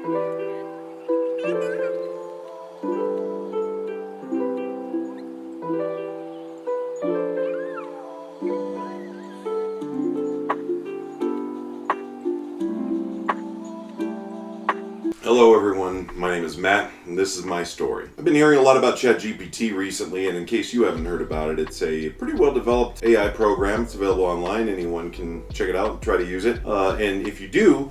Hello everyone, my name is Matt, and this is my story. I've been hearing a lot about ChatGPT recently, and in case you haven't heard about it, it's a pretty well-developed AI program. It's available online. Anyone can check it out and try to use it. And if you do,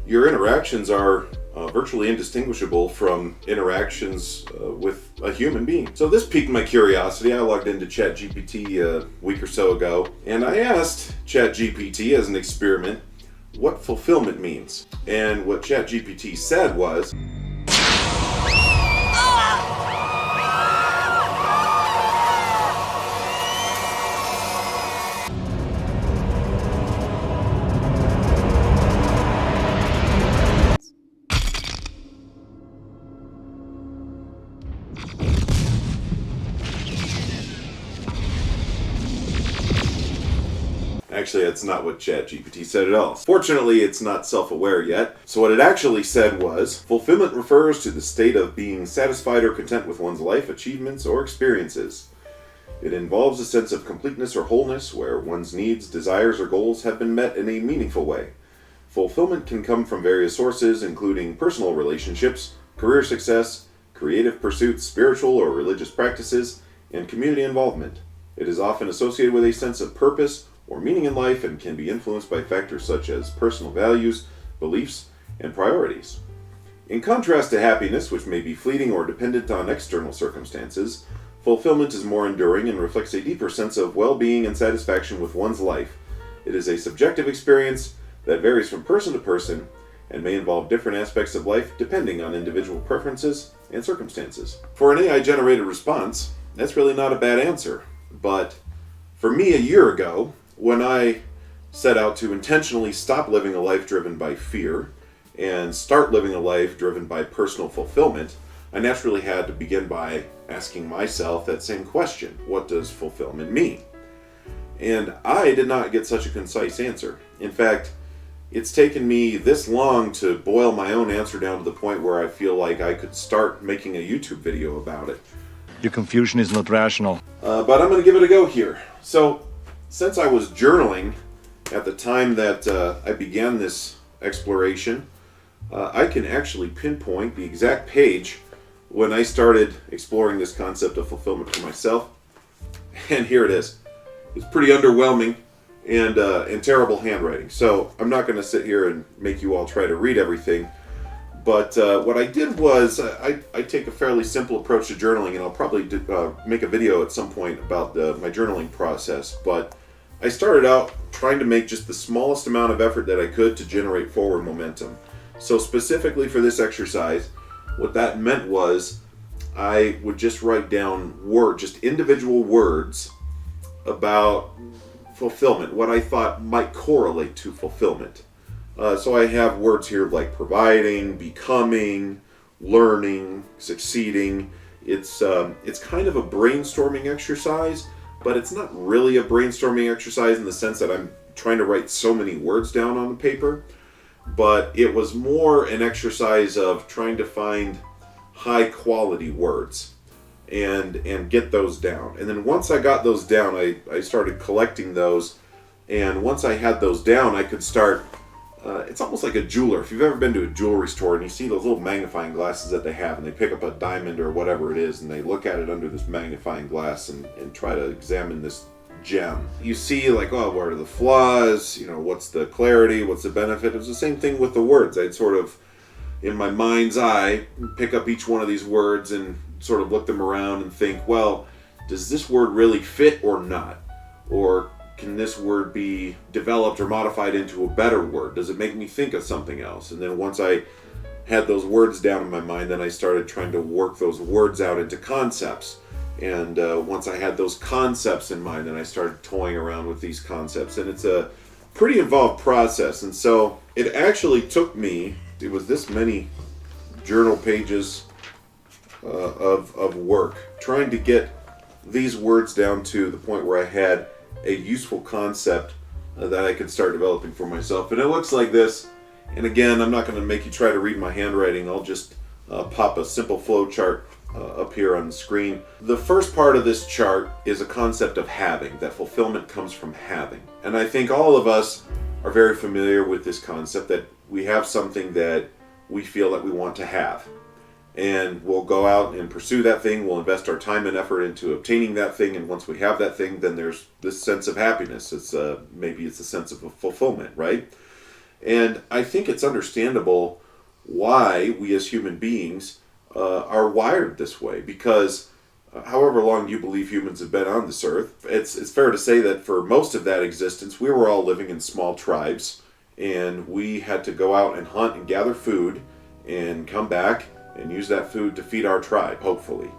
your interactions are virtually indistinguishable from interactions with a human being. So this piqued my curiosity. I logged into ChatGPT a week or so ago, and I asked ChatGPT as an experiment what fulfillment means. And what ChatGPT said was, actually, that's not what ChatGPT said at all. Fortunately, it's not self-aware yet. So what it actually said was, fulfillment refers to the state of being satisfied or content with one's life, achievements, or experiences. It involves a sense of completeness or wholeness where one's needs, desires, or goals have been met in a meaningful way. Fulfillment can come from various sources, including personal relationships, career success, creative pursuits, spiritual or religious practices, and community involvement. It is often associated with a sense of purpose or meaning in life and can be influenced by factors such as personal values, beliefs, and priorities. In contrast to happiness, which may be fleeting or dependent on external circumstances, fulfillment is more enduring and reflects a deeper sense of well-being and satisfaction with one's life. It is a subjective experience that varies from person to person and may involve different aspects of life depending on individual preferences and circumstances. For an AI-generated response, that's really not a bad answer. But for me, a year ago, when I set out to intentionally stop living a life driven by fear and start living a life driven by personal fulfillment, I naturally had to begin by asking myself that same question: what does fulfillment mean? And I did not get such a concise answer. In fact, it's taken me this long to boil my own answer down to the point where I feel like I could start making a YouTube video about it. Your confusion is not rational. But I'm going to give it a go here. So, since I was journaling at the time that I began this exploration, I can actually pinpoint the exact page when I started exploring this concept of fulfillment for myself. And here it is. It's pretty underwhelming and terrible handwriting. So I'm not going to sit here and make you all try to read everything. But what I did was I take a fairly simple approach to journaling, and I'll probably make a video at some point about my journaling process. But I started out trying to make just the smallest amount of effort that I could to generate forward momentum. So specifically for this exercise, what that meant was I would just write down just individual words about fulfillment, what I thought might correlate to fulfillment. So I have words here like providing, becoming, learning, succeeding. It's kind of a brainstorming exercise, but it's not really a brainstorming exercise in the sense that I'm trying to write so many words down on the paper. But it was more an exercise of trying to find high quality words and get those down. And then once I got those down, I started collecting those. And once I had those down, I could start. It's almost like a jeweler. If you've ever been to a jewelry store and you see those little magnifying glasses that they have, and they pick up a diamond or whatever it is, and they look at it under this magnifying glass and try to examine this gem. You see, like, oh, what are the flaws? You know, what's the clarity? What's the benefit? It was the same thing with the words. I'd sort of, in my mind's eye, pick up each one of these words and sort of look them around and think, well, does this word really fit or not? Or can this word be developed or modified into a better word? Does it make me think of something else? And then once I had those words down in my mind, then I started trying to work those words out into concepts. And once I had those concepts in mind, then I started toying around with these concepts. And it's a pretty involved process. And so it actually took me, it was this many journal pages of work, trying to get these words down to the point where I had a useful concept that I could start developing for myself. And it looks like this. And again, I'm not going to make you try to read my handwriting. I'll just pop a simple flow chart up here on the screen. The first part of this chart is a concept of having, that fulfillment comes from having. And I think all of us are very familiar with this concept that we have something that we feel that we want to have. And we'll go out and pursue that thing. We'll invest our time and effort into obtaining that thing. And once we have that thing, then there's this sense of happiness. Maybe it's a sense of fulfillment, right? And I think it's understandable why we as human beings are wired this way. Because however long you believe humans have been on this earth, it's fair to say that for most of that existence, we were all living in small tribes. And we had to go out and hunt and gather food and come back and use that food to feed our tribe, hopefully.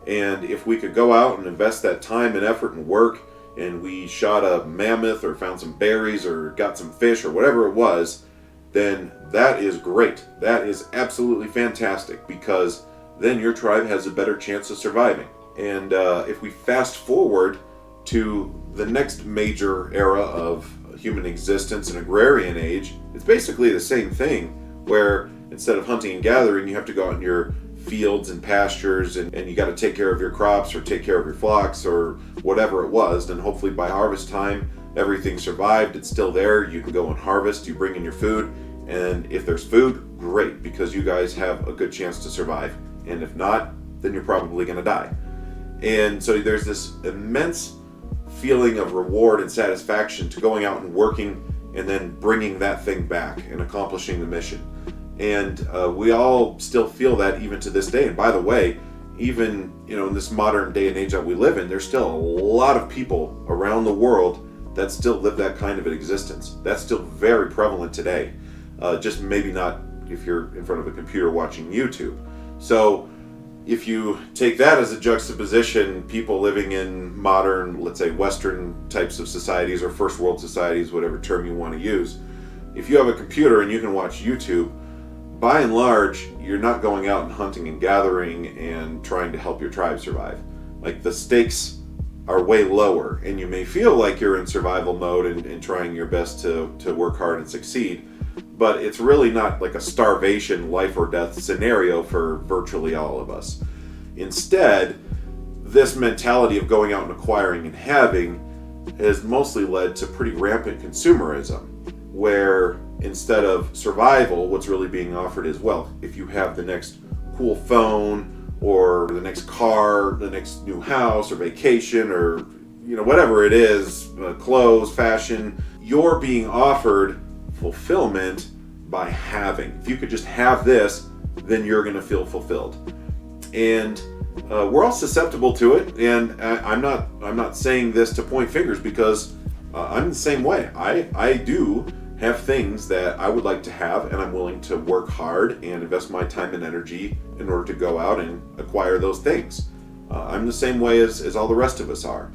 And if we could go out and invest that time and effort and work, and we shot a mammoth or found some berries or got some fish or whatever it was, then that is great. That is absolutely fantastic, because then your tribe has a better chance of surviving. And if we fast forward to the next major era of human existence, an agrarian age, it's basically the same thing, where instead of hunting and gathering, you have to go out in your fields and pastures, and you got to take care of your crops or take care of your flocks or whatever it was. Then hopefully by harvest time, everything survived. It's still there. You can go and harvest. You bring in your food. And if there's food, great, because you guys have a good chance to survive. And if not, then you're probably going to die. And so there's this immense feeling of reward and satisfaction to going out and working and then bringing that thing back and accomplishing the mission. And we all still feel that even to this day. And by the way, even in this modern day and age that we live in, there's still a lot of people around the world that still live that kind of an existence. That's still very prevalent today. Just maybe not if you're in front of a computer watching YouTube. So if you take that as a juxtaposition, people living in modern, let's say Western types of societies or first world societies, whatever term you want to use, if you have a computer and you can watch YouTube, by and large, you're not going out and hunting and gathering and trying to help your tribe survive. Like, the stakes are way lower, and you may feel like you're in survival mode and trying your best to work hard and succeed, but it's really not like a starvation, life or death scenario for virtually all of us. Instead, this mentality of going out and acquiring and having has mostly led to pretty rampant consumerism, where instead of survival, what's really being offered is, well, if you have the next cool phone or the next car, the next new house or vacation or whatever it is, clothes, fashion, you're being offered fulfillment by having. If you could just have this, then you're going to feel fulfilled. And we're all susceptible to it. And I'm not saying this to point fingers, because I'm the same way. I do have things that I would like to have, and I'm willing to work hard and invest my time and energy in order to go out and acquire those things. I'm the same way as all the rest of us are.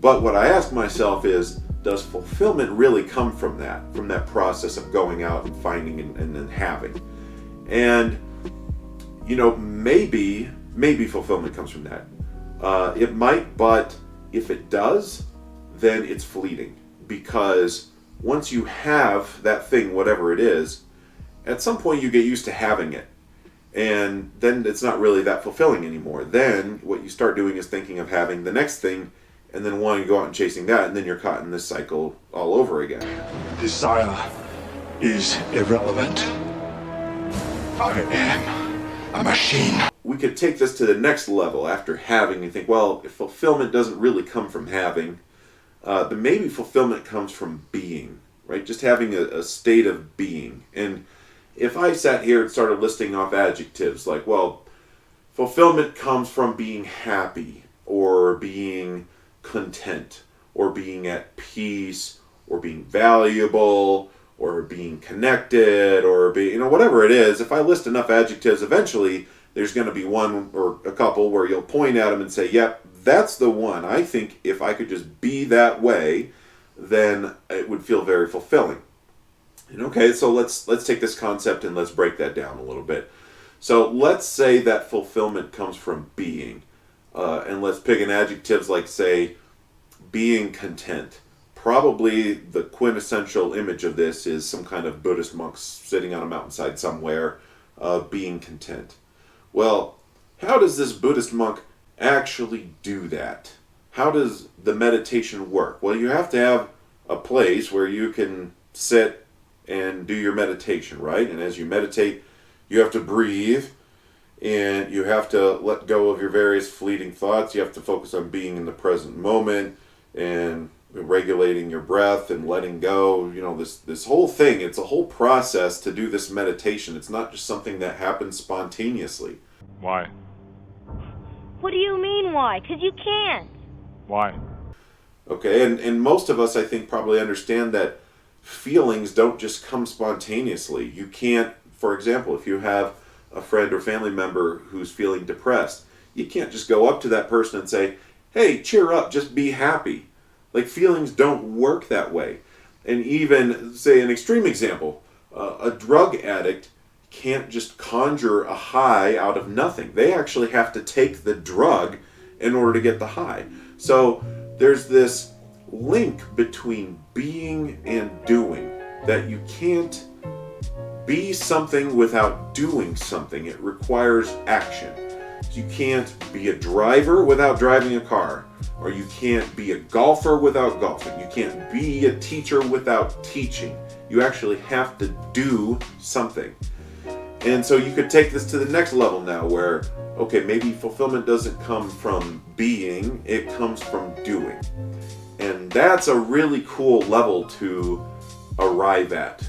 But what I ask myself is, does fulfillment really come from that process of going out and finding and then having? And maybe fulfillment comes from that. It might, but if it does, then it's fleeting, because once you have that thing, whatever it is, at some point you get used to having it. And then it's not really that fulfilling anymore. Then what you start doing is thinking of having the next thing, and then wanting to go out and chasing that, and then you're caught in this cycle all over again. Desire is irrelevant. I am a machine. We could take this to the next level after having and think, well, if fulfillment doesn't really come from having, then maybe fulfillment comes from being, right? Just having a state of being. And if I sat here and started listing off adjectives like, well, fulfillment comes from being happy, or being content, or being at peace, or being valuable, or being connected, or whatever it is, if I list enough adjectives, eventually there's going to be one or a couple where you'll point at them and say, yep, that's the one. I think if I could just be that way, then it would feel very fulfilling. And okay, so let's take this concept and let's break that down a little bit. So let's say that fulfillment comes from being. And let's pick an adjectives like, say, being content, probably the quintessential image of this is some kind of Buddhist monk sitting on a mountainside somewhere, being content. Well, how does this Buddhist monk actually do that? How does the meditation work? Well, you have to have a place where you can sit and do your meditation, right? And as you meditate, you have to breathe, and you have to let go of your various fleeting thoughts. You have to focus on being in the present moment and regulating your breath and letting go. You know, this whole thing, it's a whole process to do this meditation. It's not just something that happens spontaneously. Why? What do you mean why? 'Cause you can't. Why? Okay, and most of us, I think, probably understand that feelings don't just come spontaneously. You can't, for example, if you have a friend or family member who's feeling depressed, you can't just go up to that person and say, hey, cheer up, just be happy. Like, feelings don't work that way. And even, say, an extreme example, a drug addict can't just conjure a high out of nothing. They actually have to take the drug in order to get the high. So there's this link between being and doing, that you can't be something without doing something. It requires action. You can't be a driver without driving a car, or you can't be a golfer without golfing. You can't be a teacher without teaching. You actually have to do something. And so you could take this to the next level now, where, okay, maybe fulfillment doesn't come from being, it comes from doing. And that's a really cool level to arrive at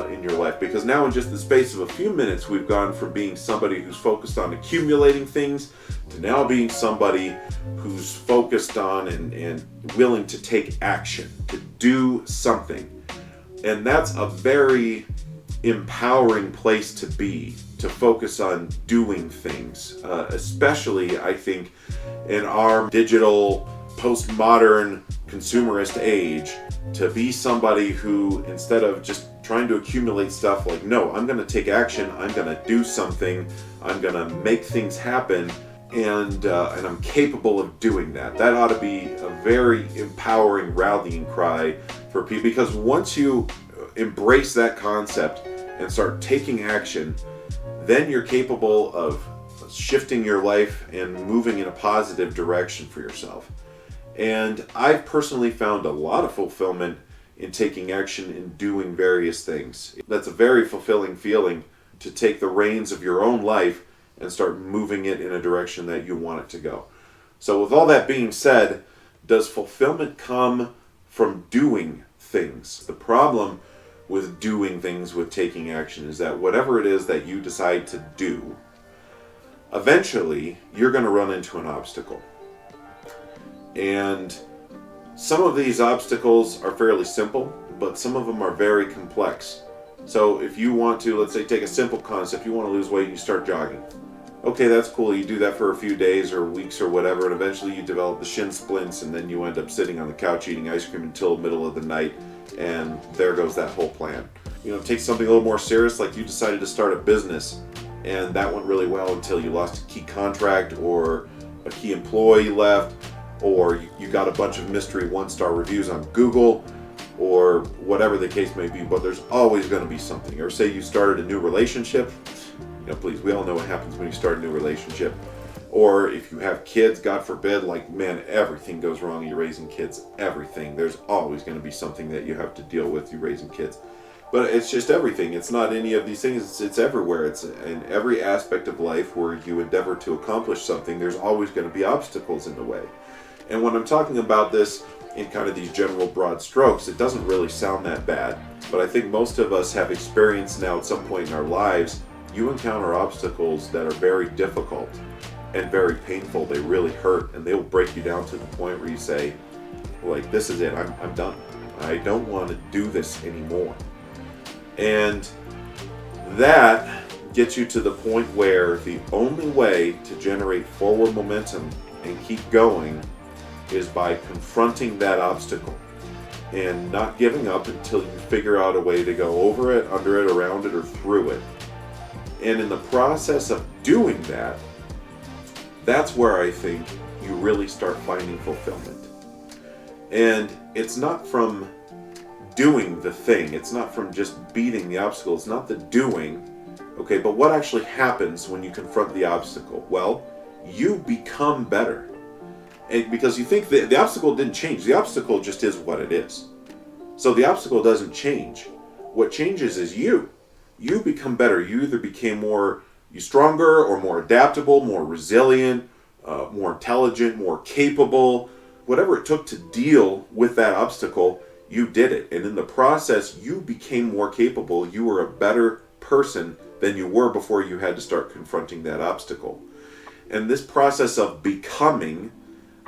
in your life, because now in just the space of a few minutes, we've gone from being somebody who's focused on accumulating things to now being somebody who's focused on and willing to take action, to do something. And that's a very empowering place to be, to focus on doing things, especially, I think, in our digital, postmodern, consumerist age, to be somebody who, instead of just trying to accumulate stuff, like, no, I'm going to take action, I'm going to do something, I'm going to make things happen, and I'm capable of doing that. That ought to be a very empowering rallying cry for people, because once you embrace that concept and start taking action, then you're capable of shifting your life and moving in a positive direction for yourself. And I've personally found a lot of fulfillment in taking action and doing various things. That's a very fulfilling feeling, to take the reins of your own life and start moving it in a direction that you want it to go. So with all that being said, does fulfillment come from doing things? The problem with doing things, with taking action, is that whatever it is that you decide to do, eventually you're going to run into an obstacle. And some of these obstacles are fairly simple, but some of them are very complex. So if you want to, let's say, take a simple concept, you want to lose weight, you start jogging. Okay, that's cool. You do that for a few days or weeks or whatever, and eventually you develop the shin splints, and then you end up sitting on the couch eating ice cream until the middle of the night, and there goes that whole plan. You know, take something a little more serious, like you decided to start a business, and that went really well until you lost a key contract, or a key employee left, or you got a bunch of mystery 1-star reviews on Google, or whatever the case may be. But there's always going to be something. Or say you started a new relationship. You know, please, we all know what happens when you start a new relationship. Or if you have kids, God forbid, like, man, everything goes wrong. You're raising kids, everything. There's always going to be something that you have to deal with. You're raising kids. But it's just everything. It's not any of these things. It's everywhere. It's in every aspect of life where you endeavor to accomplish something. There's always going to be obstacles in the way. And when I'm talking about this in kind of these general broad strokes, it doesn't really sound that bad. But I think most of us have experienced now at some point in our lives, you encounter obstacles that are very difficult and very painful. They really hurt, and they'll break you down to the point where you say, like, this is it, I'm done. I don't want to do this anymore. And that gets you to the point where the only way to generate forward momentum and keep going is by confronting that obstacle and not giving up until you figure out a way to go over it, under it, around it, or through it. And in the process of doing that, that's where I think you really start finding fulfillment. And it's not from doing the thing. It's not from just beating the obstacle. It's not the doing. Okay, but what actually happens when you confront the obstacle? Well, you become better. And because you think the obstacle didn't change. The obstacle just is what it is. So the obstacle doesn't change. What changes is you. You become better. You either became stronger or more adaptable, more resilient, more intelligent, more capable. Whatever it took to deal with that obstacle, you did it. And in the process, you became more capable. You were a better person than you were before you had to start confronting that obstacle. And this process of becoming,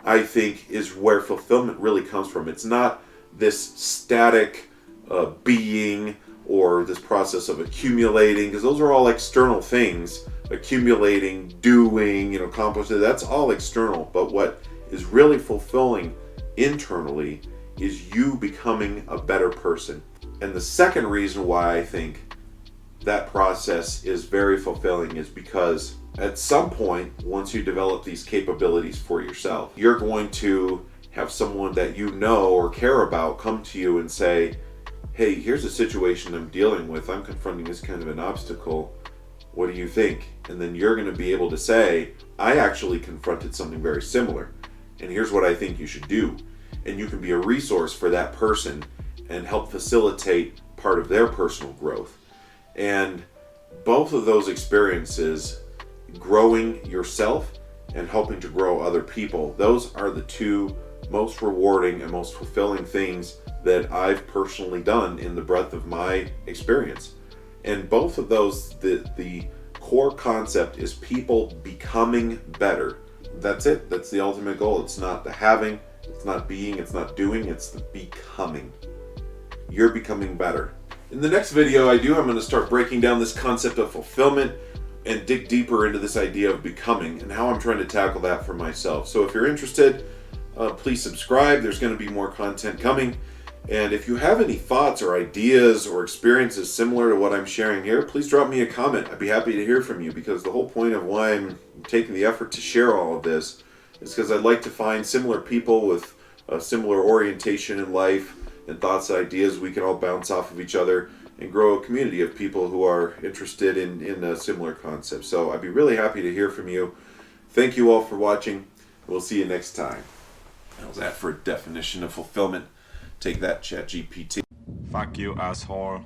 I think, is where fulfillment really comes from. It's not this static being or this process of accumulating, because those are all external things. Accumulating, doing, accomplishing, that's all external. But what is really fulfilling internally is you becoming a better person. And the second reason why I think that process is very fulfilling is because at some point, once you develop these capabilities for yourself, you're going to have someone that you know or care about come to you and say, hey, here's a situation I'm dealing with. I'm confronting this kind of an obstacle. What do you think? And then you're going to be able to say, I actually confronted something very similar, and here's what I think you should do. And you can be a resource for that person and help facilitate part of their personal growth. And both of those experiences, growing yourself and helping to grow other people, those are the two most rewarding and most fulfilling things that I've personally done in the breadth of my experience. And both of those, the core concept is people becoming better. That's it. That's the ultimate goal. It's not the having, it's not being, it's not doing, it's the becoming. You're becoming better. In the next video I'm going to start breaking down this concept of fulfillment and dig deeper into this idea of becoming and how I'm trying to tackle that for myself. So if you're interested, please subscribe. There's going to be more content coming. And if you have any thoughts or ideas or experiences similar to what I'm sharing here, please drop me a comment. I'd be happy to hear from you, because the whole point of why I'm taking the effort to share all of this is because I'd like to find similar people with a similar orientation in life and thoughts and ideas. We can all bounce off of each other and grow a community of people who are interested in a similar concept. So I'd be really happy to hear from you. Thank you all for watching. We'll see you next time. How's that for a definition of fulfillment? Take that, ChatGPT. Fuck you, asshole.